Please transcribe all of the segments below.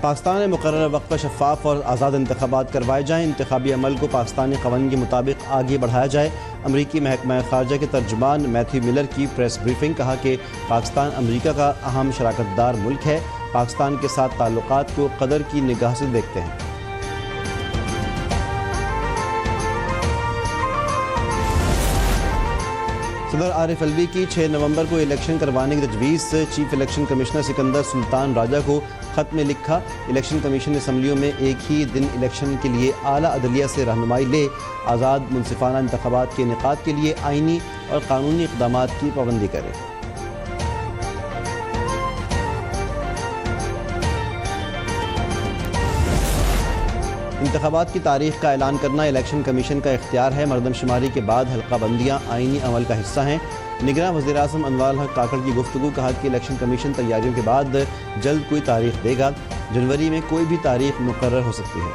पाकिस्तान में मुकर्रर वक्त पर शफ़ाफ और आज़ाद इंतख़ाबात करवाए जाएँ। इंतख़ाबी अमल को पाकिस्तानी क़वानीन के मुताबिक आगे बढ़ाया जाए। अमरीकी महकमा ख़ारजा के तर्जुमान मैथ्यू मिलर की प्रेस ब्रीफिंग। कहा कि पाकिस्तान अमरीका का अहम शराकतदार मुल्क है। पाकिस्तान के साथ ताल्लुक़ात को कदर की निगाह से देखते हैं। सदर आरिफ अलवी की 6 नवंबर को इलेक्शन करवाने की तजवीज़ से chief election commissioner Sikandar Sultan Raja को ख़त में लिखा। इलेक्शन कमीशन ने असम्बलियों में एक ही दिन इलेक्शन के लिए आला अदलिया से रहनुमाई ले आज़ाद मुनसिफाना इंतख़ाबात के इनेकाद के लिए आइनी और कानूनी इक़दामात की पाबंदी करे। इंतख़ाबात की तारीख का ऐलान करना इलेक्शन कमीशन का इख्तियार है। मरदमशुमारी के बाद हल्का बंदियाँ आइनी अमल का हिस्सा हैं। निगरान वज़ीर आज़म अनवार हक काकड़ की गुफ्तगू। कहा कि इलेक्शन कमीशन तैयारियों के बाद जल्द कोई तारीख देगा। जनवरी में कोई भी तारीख मुकर्रर हो सकती है।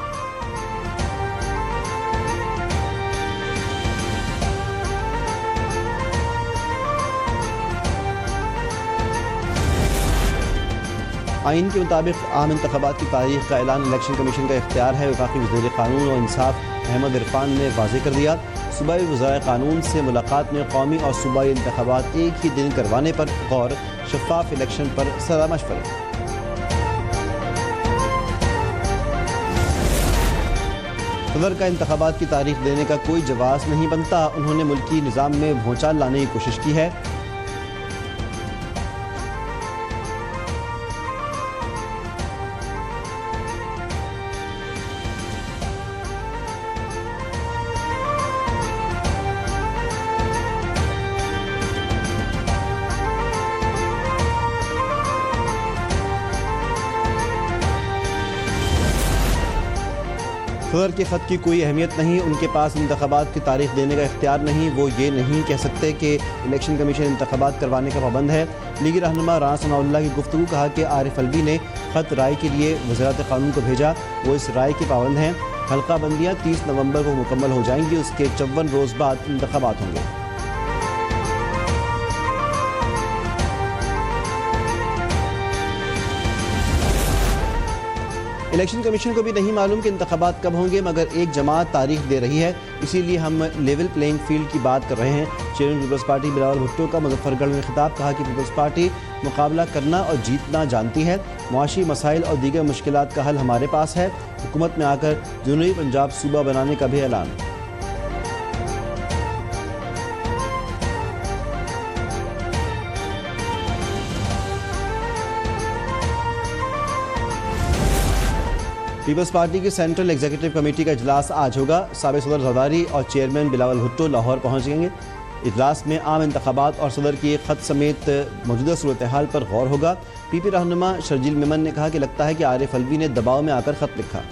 आइन के मुताबिक आम इंतख़ाबात की तारीख का ऐलान इलेक्शन कमीशन का इख्तियार है। वफाकी वज़ीर क़ानून और इंसाफ अहमद इरफान ने वाज़ेह कर दिया। सूबाई वज़ाए क़ानून से मुलाकात में कौमी और सूबाई इंतख़ाबात एक ही दिन करवाने पर गौर। शफ़ाफ इलेक्शन पर सलाह मशवरे। सदर का इंतख़ाबात की तारीख देने का कोई जवाज़ नहीं बनता। उन्होंने मुल्की निज़ाम में भूचाल लाने की कोशिश की है। सदर के ख़त की कोई अहमियत नहीं। उनके पास इंतख़ाबात की तारीख देने का इख्तियार नहीं। वो ये नहीं कह सकते कि इलेक्शन कमीशन इंतख़ाबात करवाने का पाबंद है। लीगी रहनुमा राना सनाउल्लाह की गुफ्तगू। कहा कि आरिफ अलवी ने ख़त राय के लिए वज़ारत क़ानून को भेजा। वो इस राय के पाबंद हैं। हल्का बंदियाँ 30 नवंबर को मुकम्मल हो जाएंगी। उसके 54 रोज़ बाद इंतख़ाबात होंगे। इलेक्शन कमीशन को भी नहीं मालूम कि इंतख़ाबात कब होंगे, मगर एक जमात तारीख दे रही है। इसीलिए हम लेवल प्लेइंग फील्ड की बात कर रहे हैं। चेयरमैन पीपल्स पार्टी बिलावल भुट्टो का मुजफ्फरगढ़ में खिताब। कहा कि पीपल्स पार्टी मुकाबला करना और जीतना जानती है। मुआशी मसाइल और दीगर मुश्किलात का हल हमारे पास है। हुकूमत में आकर जनूबी पंजाब सूबा बनाने का भी ऐलान। पीपल्स पार्टी की सेंट्रल एग्जीक्यूटिव कमेटी का इजलास आज होगा। साबिक़ सदर ज़रदारी और चेयरमैन बिलावल भुट्टो लाहौर पहुँचेंगे। इजलास में आम इंतख़ाबात और सदर की ख़त समेत मौजूदा सूरत हाल पर गौर होगा। पीपी रहनुमा शर्जील मेमन ने कहा कि लगता है कि आरिफ अलवी ने दबाव में आकर ख़त लिखा।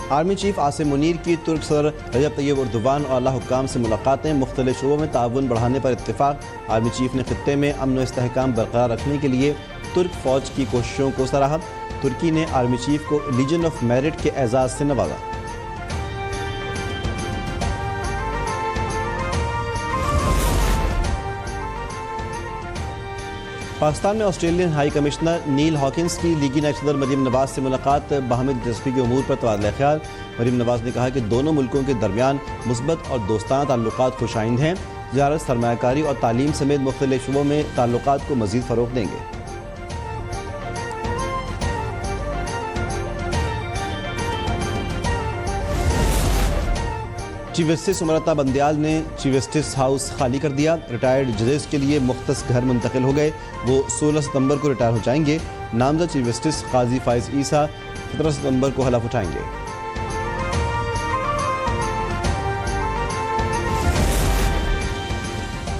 आर्मी चीफ आसिम मुनीर की तुर्क सदर रजब तैयब एर्दोगान और आला हुक्काम से मुलाकातें। मुख्तलिफ शोबों में ताउन बढ़ाने पर इत्तेफाक। आर्मी चीफ ने खित्ते में अमन व इस्तेहकाम बरकरार रखने के लिए तुर्क फ़ौज की कोशिशों को सराहा। तुर्की ने आर्मी चीफ को लीजन ऑफ मेरिट के एजाज़ से नवाजा। पाकिस्तान में ऑस्ट्रेलियन हाई कमिश्नर नील हॉकिंस की लीगी नायब सदर मरीम नवाज से मुलाकात। बाहमी दिलचस्पी के उमूर पर तबादला ख्याल। मरीम नवाज ने कहा कि दोनों मुल्कों के दरमियान मुस्बत और दोस्ताना ताल्लुकात खुशाइंद हैं। ज़ियारत सरमायाकारी और तालीम समेत मुख्तलिफ शोबों में ताल्लुकात को मज़ीद फ़रोग़ देंगे। चीफ जस्टिस उमरता बंदयाल ने चीफ जस्टिस हाउस खाली कर दिया। रिटायर्ड जजेस के लिए मुख्तस घर मुंतकिल हो गए। वो 16 सितंबर को रिटायर हो जाएंगे। नामजद चीफ जस्टिस काजी फाइज ईसा 17 सितंबर को हलफ उठाएंगे।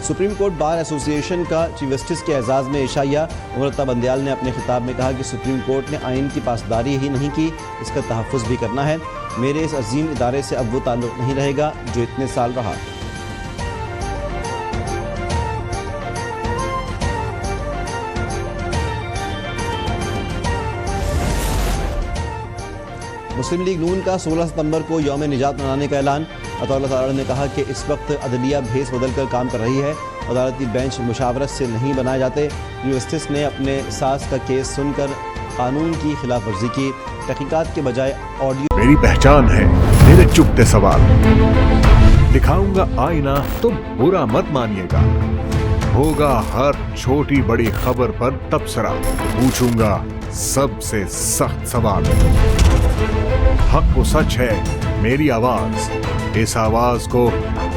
सुप्रीम कोर्ट बार एसोसिएशन का चीफ जस्टिस के एजाज़ में इशाया। उमरता बंदयाल ने अपने खिताब में कहा कि सुप्रीम कोर्ट ने आइन की पासदारी ही नहीं की, इसका तहफ़्फ़ुज़ भी करना है। मेरे इस अजीम इदारे से अब वो ताल्लुक़ नहीं रहेगा जो इतने साल रहा। मुस्लिम लीग नून का 16 सितंबर को यौम निजात मनाने का ऐलान। अताउल्लाह तारा ने कहा कि इस वक्त अदलिया भेस बदल कर काम कर रही है, अदालती बेंच मुशावरत से नहीं बनाए जाते। जस्टिस ने अपने सास का केस सुनकर कानून की खिलाफ वर्जी की, तहकीकात के बजाय ऑडियो। मेरी पहचान है मेरे चुपते सवाल, दिखाऊंगा आईना तो बुरा मत मानिएगा, होगा हर छोटी बड़ी खबर पर तबसरा, पूछूंगा सबसे सख्त सवाल। हक वो सच है मेरी आवाज, इस आवाज को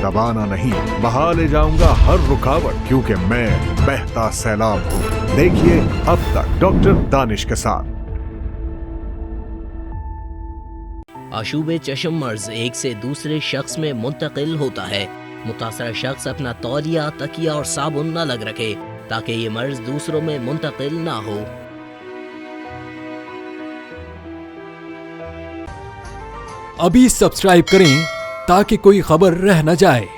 दबाना नहीं, बहा ले जाऊंगा हर रुकावट, क्योंकि मैं बहता सैलाब हूँ। देखिए अब तक डॉक्टर दानिश के साथ। आशूब चश्म मर्ज एक से दूसरे शख्स में मुंतकिल होता है। मुतासरा शख्स अपना तौलिया, तकिया और साबुन न लग रखे ताकि ये मर्ज दूसरों में मुंतकिल ना हो। अभी सब्सक्राइब करें ताकि कोई खबर रह न जाए।